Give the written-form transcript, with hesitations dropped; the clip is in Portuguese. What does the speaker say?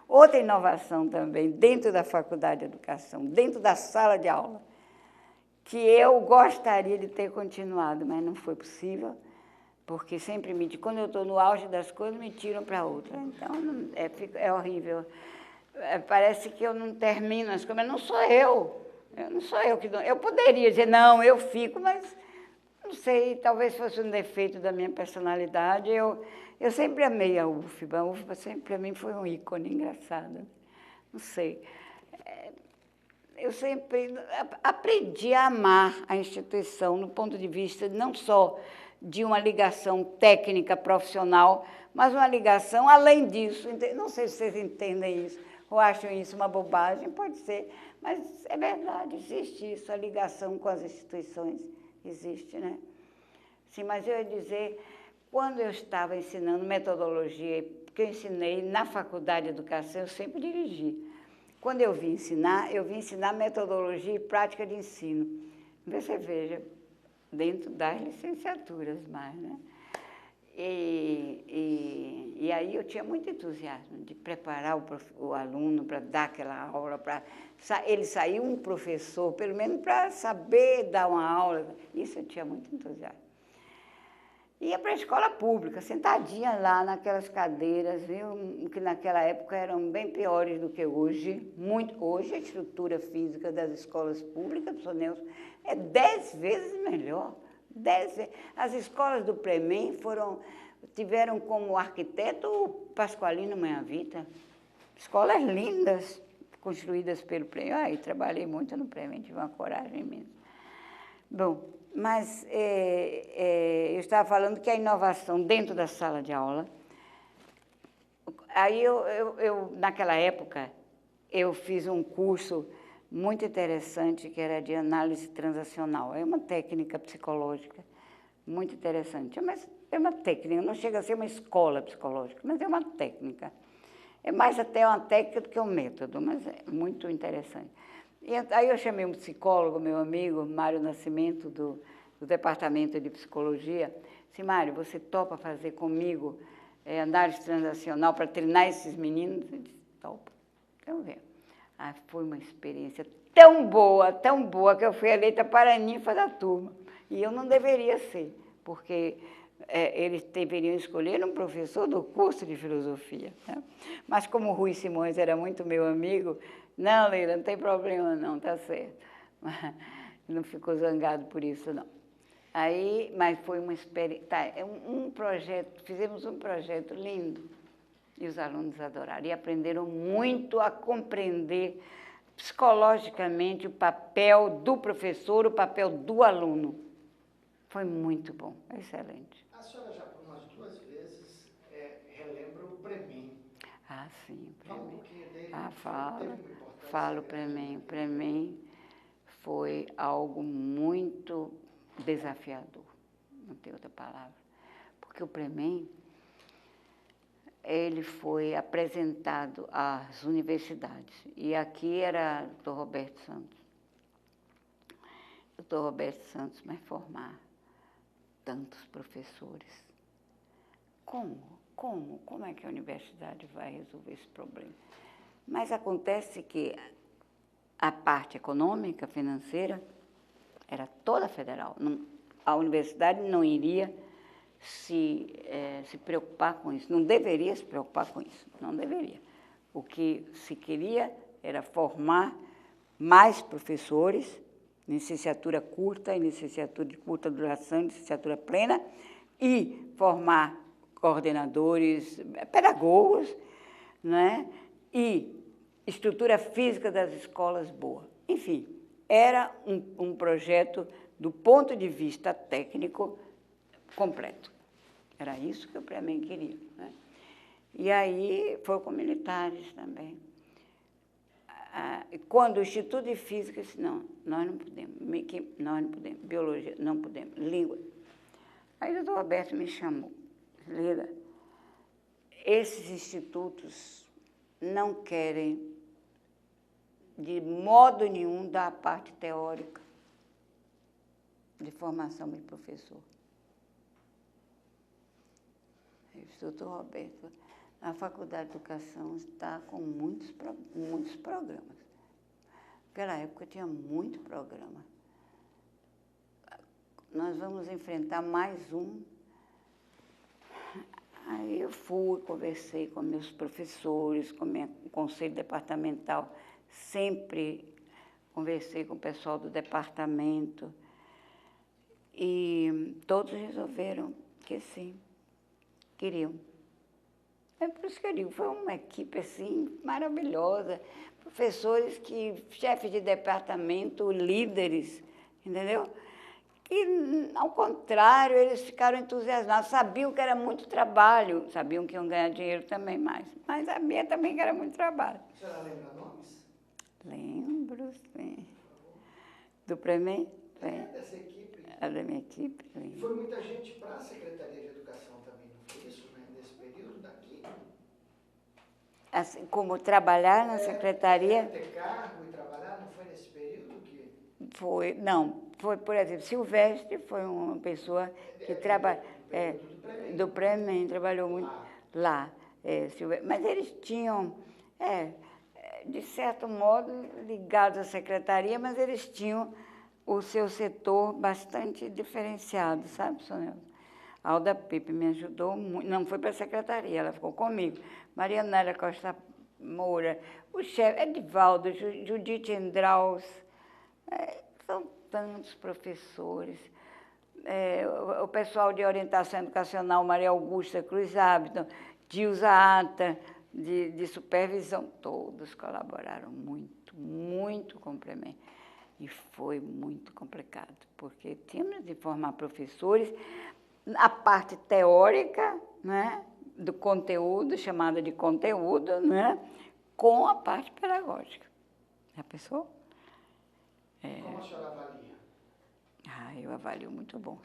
Outra inovação também, dentro da Faculdade de Educação, dentro da sala de aula, que eu gostaria de ter continuado, mas não foi possível, porque sempre quando eu estou no auge das coisas, me tiram para outra. Então, é horrível. Parece que eu não termino as coisas, mas não sou eu. Não sou eu que... Eu poderia dizer, não, eu fico, mas não sei, talvez fosse um defeito da minha personalidade. Eu sempre amei a UFBA. A UFBA sempre, para mim, foi um ícone engraçado. Não sei. Eu sempre aprendi a amar a instituição, no ponto de vista não só de uma ligação técnica, profissional, mas uma ligação além disso. Não sei se vocês entendem isso, ou acham isso uma bobagem, pode ser, mas é verdade, existe isso, a ligação com as instituições existe, né? Sim, mas eu ia dizer, quando eu estava ensinando metodologia, porque eu ensinei na Faculdade de Educação, eu sempre dirigi. Quando eu vim ensinar metodologia e prática de ensino. Você veja, dentro das licenciaturas mais, né? E aí eu tinha muito entusiasmo de preparar o aluno para dar aquela aula, para ele sair um professor, pelo menos para saber dar uma aula. Isso eu tinha muito entusiasmo. Ia para a escola pública, sentadinha lá naquelas cadeiras, viu? Que naquela época eram bem piores do que hoje. Hoje a estrutura física das escolas públicas, professor Nelson, é 10 vezes melhor. 10 vezes. As escolas do Premem tiveram como arquiteto o Pasqualino Manhavita. Escolas lindas, construídas pelo Premem. Trabalhei muito no Premem, tive uma coragem imensa. Bom, mas eu estava falando que a inovação dentro da sala de aula, aí naquela época, eu fiz um curso muito interessante, que era de análise transacional. É uma técnica psicológica muito interessante, mas é uma técnica, não chega a ser uma escola psicológica, mas é uma técnica. É mais até uma técnica do que um método, mas é muito interessante. E aí eu chamei um psicólogo, meu amigo, Mário Nascimento, do Departamento de Psicologia. Disse, Mário, você topa fazer comigo análise transacional para treinar esses meninos? Ele disse, topa. Então, vem. Foi uma experiência tão boa, que eu fui eleita paraninfa da turma. E eu não deveria ser, porque eles deveriam escolher um professor do curso de filosofia, né? Mas como o Rui Simões era muito meu amigo, não, Leila, não tem problema não, tá certo. Não ficou zangado por isso, não. Aí, mas foi uma experiência, fizemos um projeto lindo, e os alunos adoraram, e aprenderam muito a compreender psicologicamente o papel do professor, o papel do aluno. Foi muito bom, excelente. A senhora já por umas 2 vezes relembra o Premem. Sim, o Premem. Fala um pouquinho dele. Falo o Premem. O Premem foi algo muito desafiador, não tem outra palavra. Porque o Premem, ele foi apresentado às universidades. E aqui era o Dr. Roberto Santos. O Dr. Roberto Santos vai formar tantos professores. Como é que a universidade vai resolver esse problema? Mas acontece que a parte econômica, financeira, era toda federal. A universidade não iria se preocupar com isso, não deveria se preocupar com isso, não deveria. O que se queria era formar mais professores, licenciatura curta, e licenciatura de curta duração, licenciatura plena, e formar coordenadores, pedagogos, né? E estrutura física das escolas boa. Enfim, era um projeto, do ponto de vista técnico, completo. Era isso que o Premem queria, né? E aí foi com militares também. Quando o Instituto de Física disse, não, nós não podemos, biologia, não podemos, língua. Aí o doutor Roberto me chamou, Leila, esses institutos não querem, de modo nenhum, dar a parte teórica de formação de professor. Eu disse, doutor Roberto, A Faculdade de Educação está com muitos programas. Naquela época tinha muito programa. Nós vamos enfrentar mais um. Aí eu fui, conversei com meus professores, com o conselho departamental, sempre conversei com o pessoal do departamento e todos resolveram que sim, queriam. É por isso que eu digo, foi uma equipe assim maravilhosa, professores chefes de departamento, líderes, entendeu? E, ao contrário, eles ficaram entusiasmados, sabiam que era muito trabalho, sabiam que iam ganhar dinheiro também mais, mas sabia também que era muito trabalho. A senhora lembra nomes? Lembro, sim. Do Premem? Dessa equipe. A da minha equipe, lembro. Foi muita gente para a Secretaria de Educação também, não foi isso, né? Nesse período daqui? Assim, como trabalhar na secretaria? Ter cargo e trabalhar, não foi nesse período que... Foi, não, foi, por exemplo, Silvestre foi uma pessoa que trabalha do Premem, trabalhou muito lá. Mas eles tinham, de certo modo, ligados à secretaria, mas eles tinham o seu setor bastante diferenciado, sabe, Sonel? A Alda Pipe me ajudou muito, não foi para a secretaria, ela ficou comigo. Maria Nália Costa Moura, o chefe, Edivaldo, Judite Endraus, são tantos professores. O pessoal de orientação educacional, Maria Augusta Cruz Hábito, Dilza Ata, de supervisão, todos colaboraram muito com o Premem. E foi muito complicado, porque tínhamos de formar professores, a parte teórica, né, do conteúdo, chamada de conteúdo, né, com a parte pedagógica. Já pensou? Como a senhora avalia? Eu avalio muito bom.